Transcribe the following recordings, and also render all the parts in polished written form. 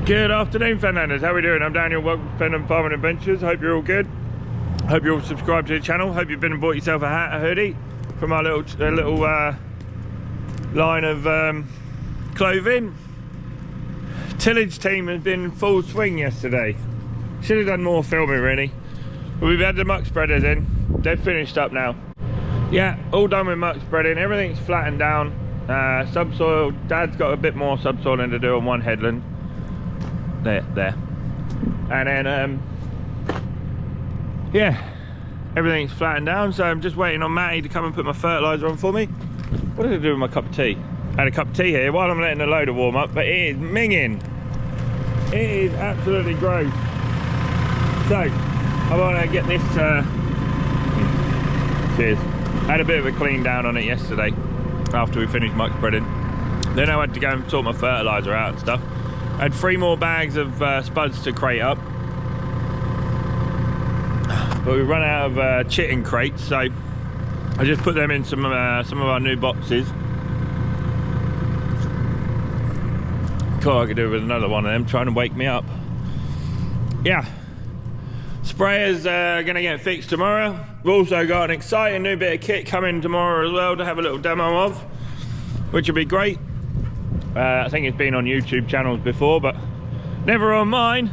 Good afternoon, Fenlanders. How are we doing? I'm Daniel. Welcome to Fenland Farming Adventures. Hope you're all good. Hope you're all subscribed to the channel. Hope you've been and bought yourself a hat, a hoodie from our little line of clothing. Tillage team has been in full swing yesterday. Should have done more filming really. But we've had the muck spreaders in. They've finished up now. Yeah, all done with muck spreading. Everything's flattened down. Subsoil. Dad's got a bit more subsoiling to do on one headland. There. And then yeah, everything's flattened down, so I'm just waiting on Matty to come and put my fertiliser on for me. What did I do with my cup of tea? I had a cup of tea here while I'm letting the loader warm up, but it is minging. It is absolutely gross. So I want to get this cheers. I had a bit of a clean down on it yesterday after we finished muck spreading. Then I had to go and sort my fertiliser out and stuff. I had 3 more bags of spuds to crate up, but we run out of chitting crates, so I just put them in some of our new boxes. Cool, I could do with another one of them trying to wake me up. Yeah, sprayers gonna get fixed tomorrow. We've also got an exciting new bit of kit coming tomorrow as well to have a little demo of, which will be great. I think it's been on YouTube channels before, but never on mine.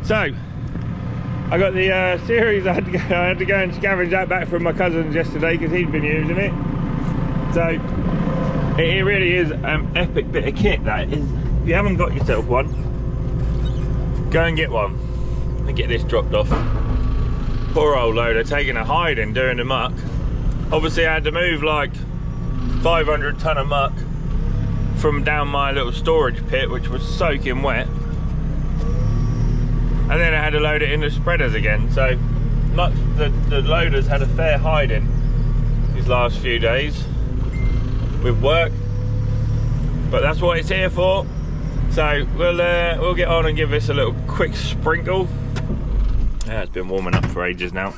So I got the series. I had to go and scavenge that back from my cousins yesterday because he'd been using it. So it really is an epic bit of kit, that is. If you haven't got yourself one, go and get one and get this dropped off. Poor old loader taking a hiding doing the muck. Obviously I had to move like 500 ton of muck from down my little storage pit, which was soaking wet, and then I had to load it in the spreaders again. So the loaders had a fair hiding these last few days with work, but that's what it's here for. So we'll get on and give this a little quick sprinkle. Yeah, it's been warming up for ages now.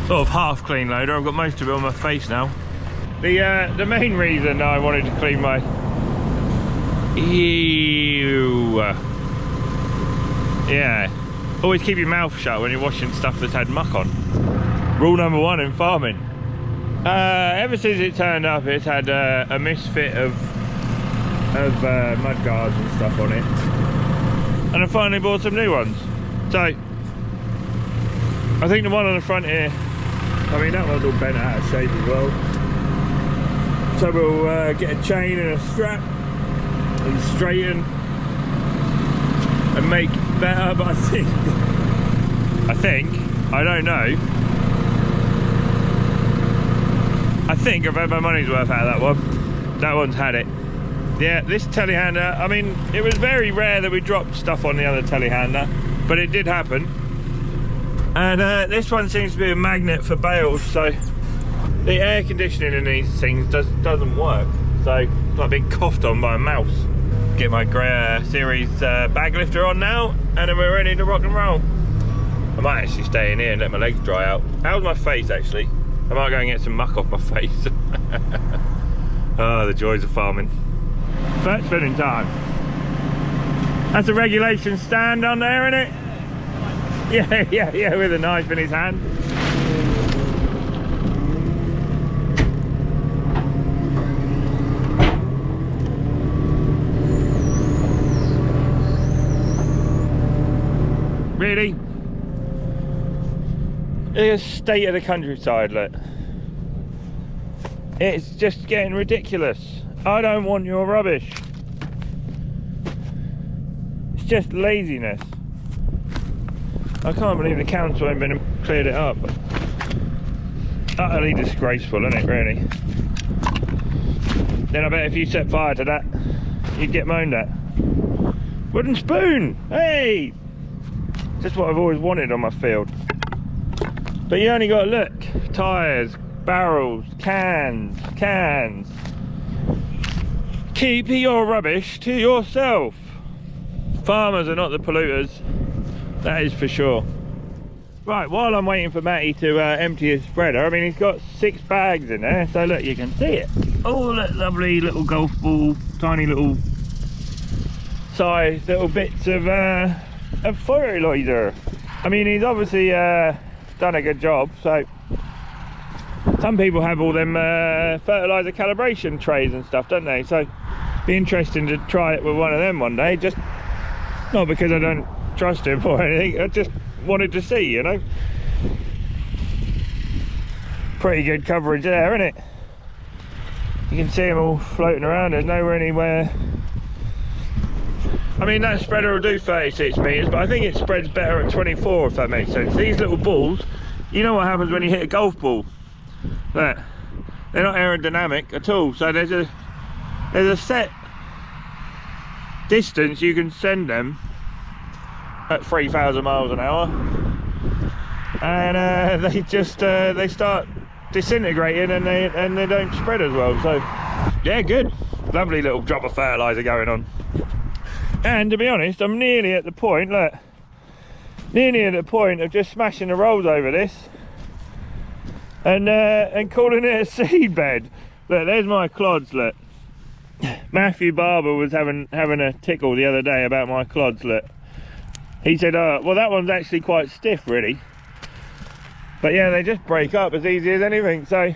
Sort of half clean loader. I've got most of it on my face now. The main reason I wanted to clean my yeah, always keep your mouth shut when you're washing stuff that's had muck on. Rule number 1 in farming. Ever since it turned up, it's had a misfit of mud guards and stuff on it, and I finally bought some new ones. So I think the one on the front here, I mean, that one's all bent out of shape as well. So we'll get a chain and a strap and straighten and make better. But I don't know. I think I've had my money's worth out of that one. That one's had it. Yeah, this telehandler, I mean, it was very rare that we dropped stuff on the other telehandler, but it did happen. And this one seems to be a magnet for bales, so the air conditioning in these things doesn't work. So it's like being coughed on by a mouse. Get my series bag lifter on now, and then we're ready to rock and roll. I might actually stay in here and let my legs dry out. How's my face actually? I might go and get some muck off my face. Oh, the joys of farming. FERT spinning time. That's a regulation stand on there, isn't it? Yeah, with a knife in his hand. Really? It's a state of the countryside, look. It's just getting ridiculous. I don't want your rubbish. It's just laziness. I can't believe the council ain't been and cleared it up. Utterly disgraceful, isn't it, really? Then I bet if you set fire to that, you'd get moaned at. Wooden spoon! Hey! Just what I've always wanted on my field. But you only got to look. Tyres, barrels, cans. Keep your rubbish to yourself. Farmers are not the polluters, that is for sure. Right, while I'm waiting for Matty to empty his spreader, I mean, he's got 6 bags in there, so look, you can see it. Oh, that lovely little golf ball, tiny little size little bits of fertiliser. I mean, he's obviously done a good job. So some people have all them fertiliser calibration trays and stuff, don't they? So be interesting to try it with one of them one day. Just not because I don't trust him or anything, I just wanted to see, you know. Pretty good coverage there, isn't it? You can see them all floating around. There's nowhere anywhere. I mean, that spreader will do 36 metres, but I think it spreads better at 24, if that makes sense. These little balls, you know what happens when you hit a golf ball? Look, they're not aerodynamic at all. So there's a set distance you can send them at 3,000 miles an hour, and they just they start disintegrating, and they don't spread as well. So yeah, good, lovely little drop of fertiliser going on. And to be honest, I'm nearly at the point, look, nearly at the point of just smashing the rolls over this and calling it a seed bed. Look, there's my clods. Look, Matthew Barber was having a tickle the other day about my clods. Look, he said, oh, well, that one's actually quite stiff, really. But yeah, they just break up as easy as anything. So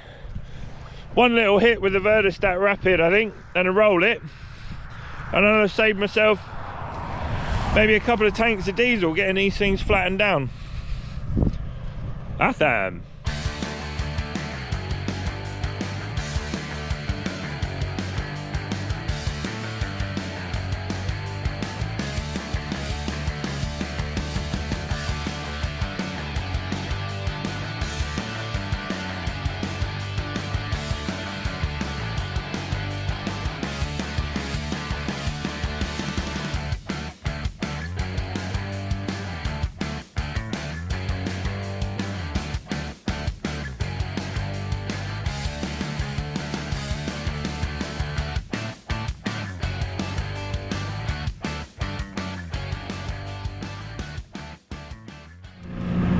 one little hit with the Vertistat Rapid, I think, and a roll it, and I'll have saved myself maybe a couple of tanks of diesel getting these things flattened down. Awesome.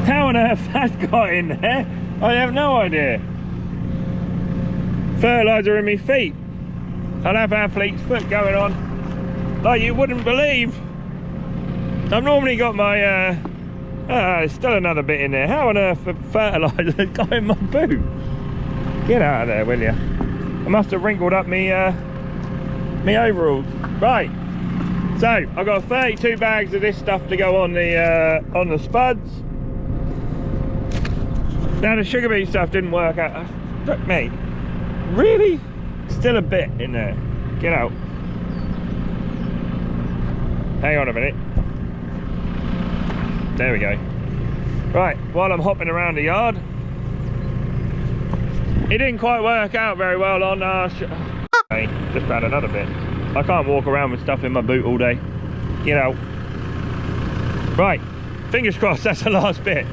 How on earth that's got in there, I have no idea. Fertiliser in my feet. I'll have athlete's foot going on like you wouldn't believe. I've normally got my there's still another bit in there. How on earth the fertiliser got in my boot? Get out of there, will you? I must have wrinkled up me overalls. Right, so I've got 32 bags of this stuff to go on the spuds. Now the sugar beet stuff didn't work out. Look, mate, really? Still a bit in there. Get out. Hang on a minute. There we go. Right, while I'm hopping around the yard, it didn't quite work out very well on our just found another bit. I can't walk around with stuff in my boot all day. Get out. Right, fingers crossed that's the last bit.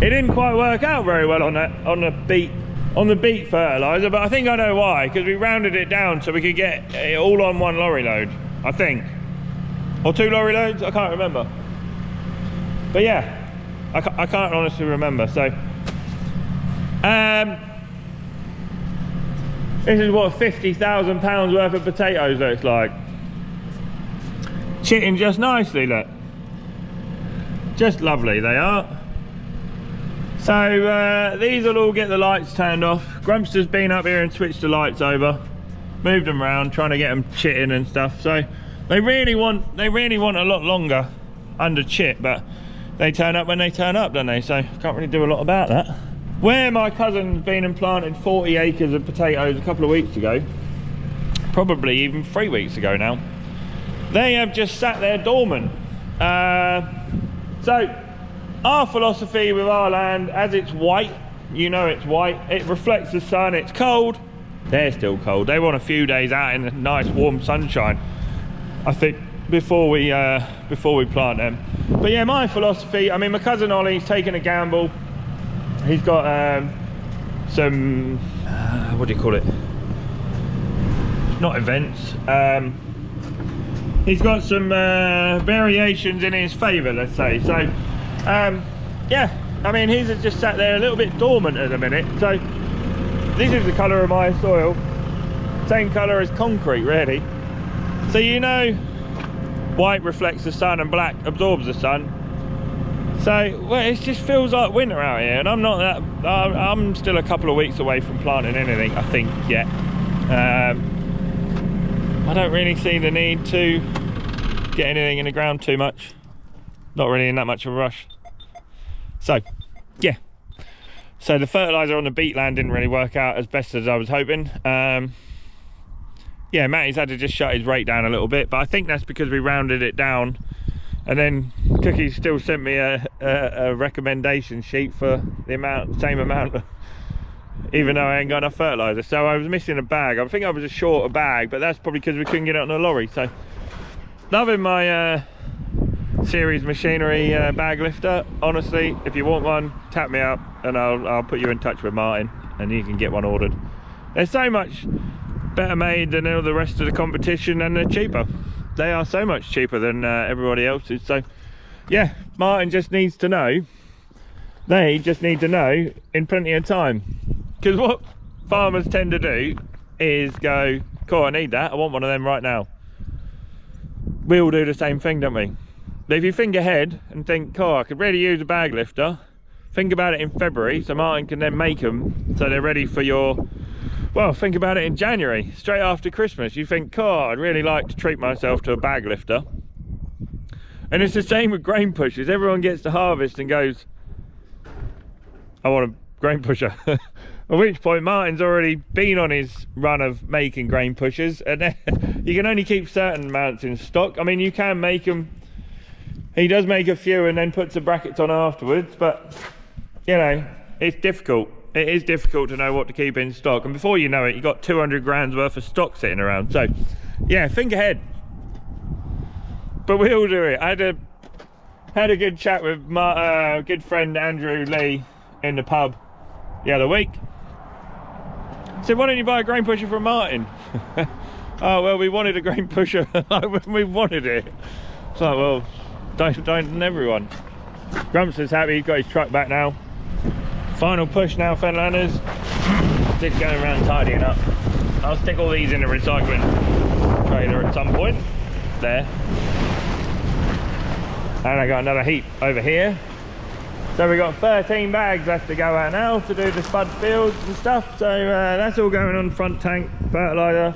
It didn't quite work out very well on the beet fertiliser, but I think I know why, because we rounded it down so we could get it all on one lorry load, I think. Or 2 lorry loads, I can't remember. But yeah, I can't honestly remember. So this is what £50,000 worth of potatoes looks like. Chitting just nicely, look. Just lovely they are. So these will all get the lights turned off. Grumpster's been up here and switched the lights over, moved them around, trying to get them chitting and stuff. So they really want a lot longer under chit, but they turn up when they turn up, don't they? So can't really do a lot about that. Where my cousin's been and planted 40 acres of potatoes a couple of weeks ago, probably even 3 weeks ago now, they have just sat there dormant. So our philosophy with our land, as it's white, you know it's white, it reflects the sun, it's cold, they're still cold. They want a few days out in the nice warm sunshine, I think, before we plant them. But yeah, my philosophy, I mean, my cousin Ollie's taken a gamble. He's got some, what do you call it? Not events. He's got some variations in his favour, let's say. So, yeah, I mean, his has just sat there a little bit dormant at the minute. So, this is the colour of my soil. Same colour as concrete, really. So, you know, white reflects the sun and black absorbs the sun. So, well, it just feels like winter out here, and I'm not that. I'm still a couple of weeks away from planting anything, I think, yet. I don't really see the need to get anything in the ground too much. Not really in that much of a rush. So, yeah. So the fertiliser on the beetland didn't really work out as best as I was hoping. Yeah, Matty's had to just shut his rate down a little bit, but I think that's because we rounded it down. And then Cookie still sent me a recommendation sheet for the same amount, even though I ain't got enough fertiliser. So I was missing a bag. I think I was just short a bag, but that's probably because we couldn't get it on the lorry. So, loving my series machinery bag lifter. Honestly, if you want one, tap me up and I'll put you in touch with Martin and you can get one ordered. They're so much better made than all the rest of the competition, and they're cheaper. They are so much cheaper than everybody else's. So yeah, Martin just needs to know, they just need to know in plenty of time, because what farmers tend to do is go, cool, I need that, I want one of them right now. We all do the same thing, don't we? But if you think ahead and think, cool, I could really use a bag lifter, think about it in February so Martin can then make them so they're ready for your, well, think about it in January, straight after Christmas. You think, oh, I'd really like to treat myself to a bag lifter. And it's the same with grain pushers. Everyone gets to harvest and goes, I want a grain pusher. At which point Martin's already been on his run of making grain pushers, and then you can only keep certain amounts in stock. I mean, you can make them, he does make a few and then puts the brackets on afterwards, but you know, it's difficult. It is difficult to know what to keep in stock, and before you know it, you've got 200 grand's worth of stock sitting around. So yeah, think ahead. But we all do it. I had a good chat with my good friend Andrew Lee in the pub the other week. I said, why don't you buy a grain pusher from Martin? Oh, well, we wanted a grain pusher. We wanted it. It's like, well, don't everyone. Grumps is happy, he's got his truck back now. Final push now, Fenlanders. Just going around tidying up. I'll stick all these in a recycling trailer at some point. There. And I got another heap over here. So we've got 13 bags left to go out now to do the spud fields and stuff. So that's all going on front tank, fertiliser.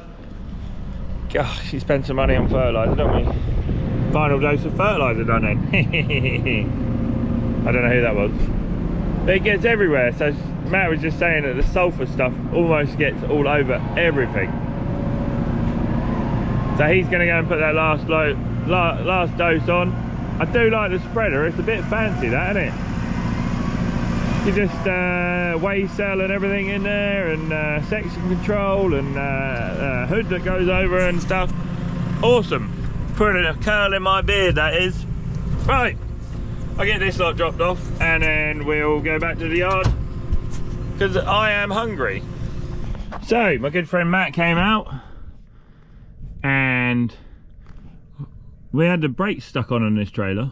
Gosh, you spend some money on fertiliser, don't we? Final dose of fertiliser done then. I don't know who that was. But it gets everywhere. So Matt was just saying that the sulphur stuff almost gets all over everything. So he's going to go and put that last dose on. I do like the spreader. It's a bit fancy, that, isn't it? You just weigh cell and everything in there, and section control, and hood that goes over and stuff. Awesome. Putting a curl in my beard, that is. Right, I'll get this lot dropped off and then we'll go back to the yard because I am hungry. So my good friend Matt came out and we had the brakes stuck on this trailer.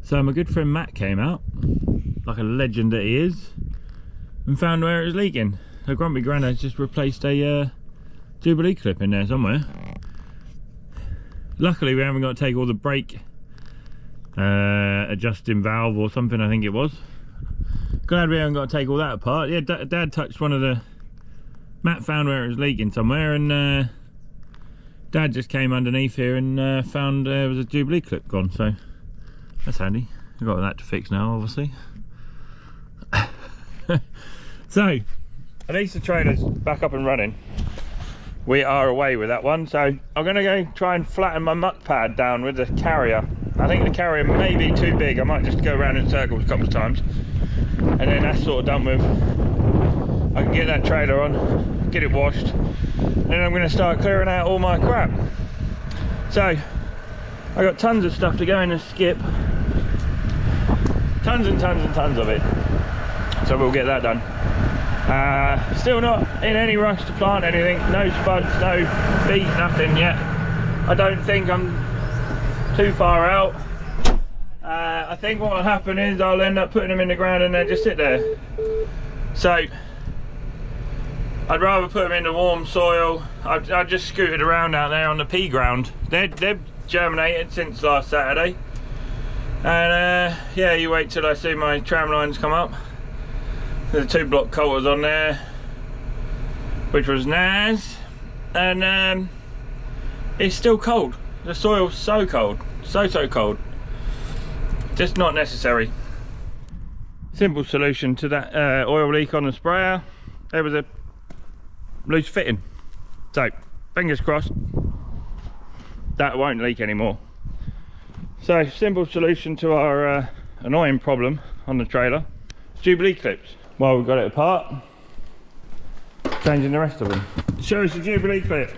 So my good friend Matt came out, like a legend that he is, and found where it was leaking. So Grumpy Grandad's just replaced a Jubilee clip in there somewhere. Luckily we haven't got to take all the brake adjusting valve or something, I think it was. Glad we haven't got to take all that apart. Yeah, Dad touched one of the... Matt found where it was leaking somewhere, and Dad just came underneath here and found there was a Jubilee clip gone, so that's handy. We've got that to fix now, obviously. So, at least the trailer's back up and running. We are away with that one, so I'm going to go try and flatten my muck pad down with the carrier. I think the carrier may be too big. I might just go around in circles a couple of times, and then that's sort of done with. I can get that trailer on, get it washed, and then I'm going to start clearing out all my crap. So I I got tons of stuff to go in a skip. Tons and tons and tons of it. So we'll get that done. Still not in any rush to plant anything. No spuds, no beat, nothing yet. I don't think I'm too far out. I think what will happen is I'll end up putting them in the ground and they just sit there. So I'd rather put them in the warm soil. I've just scooted around out there on the pea ground. They've germinated since last Saturday. And yeah, you wait till I see my tram lines come up. There's 2 block coulters on there, which was nice. And it's still cold. The soil's so cold, so cold. Just not necessary. Simple solution to that oil leak on the sprayer. There was a loose fitting. So, fingers crossed, that won't leak anymore. So, simple solution to our annoying problem on the trailer. Jubilee clips. Well, we've got it apart. Changing the rest of them. Show us the Jubilee clip.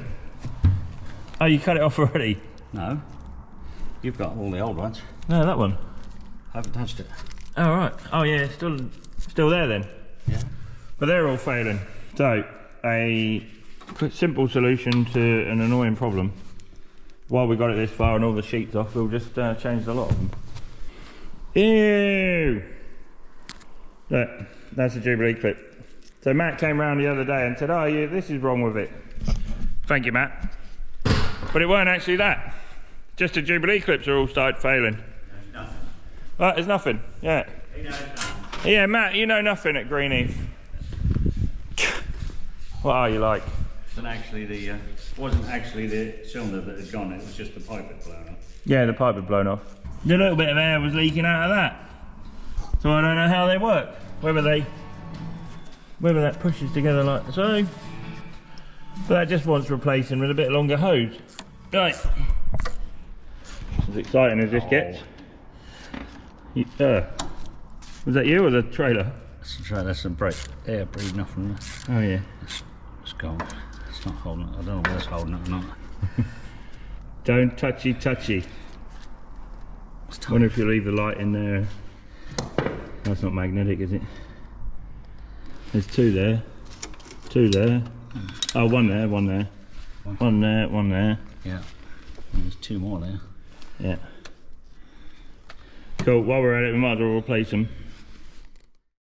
Oh, you cut it off already? No. You've got all the old ones. No, that one. I haven't touched it. Oh, right. Oh, yeah, still there then? Yeah. But they're all failing. So, a simple solution to an annoying problem. While we got it this far and all the sheets off, we'll just change a lot of them. Ew! Look, that's a Jubilee clip. So Matt came round the other day and said, oh, yeah, this is wrong with it. Thank you, Matt. But it weren't actually that. Just the Jubilee clips are all started failing. There's nothing. Right, there's nothing, yeah. He knows nothing. Yeah, Matt, you know nothing at Greenheath. What are you like? Wasn't actually the cylinder that had gone, it was just the pipe had blown off. Yeah, the pipe had blown off. The little bit of air was leaking out of that. So I don't know how they work. Whether that pushes together like so. But that just wants replacing with a bit longer hose. Right. As exciting as this gets. Was that you or the trailer? That's some air breathing off from there. Oh yeah. It's gone. It's not holding it. I don't know whether it's holding it or not. Don't touchy. Wonder if you leave the light in there. That's not magnetic, is it? There's 2 there. 2 there. Oh, one there. One there. Yeah. And there's 2 more there. Yeah. Cool. While we're at it, we might as well replace them.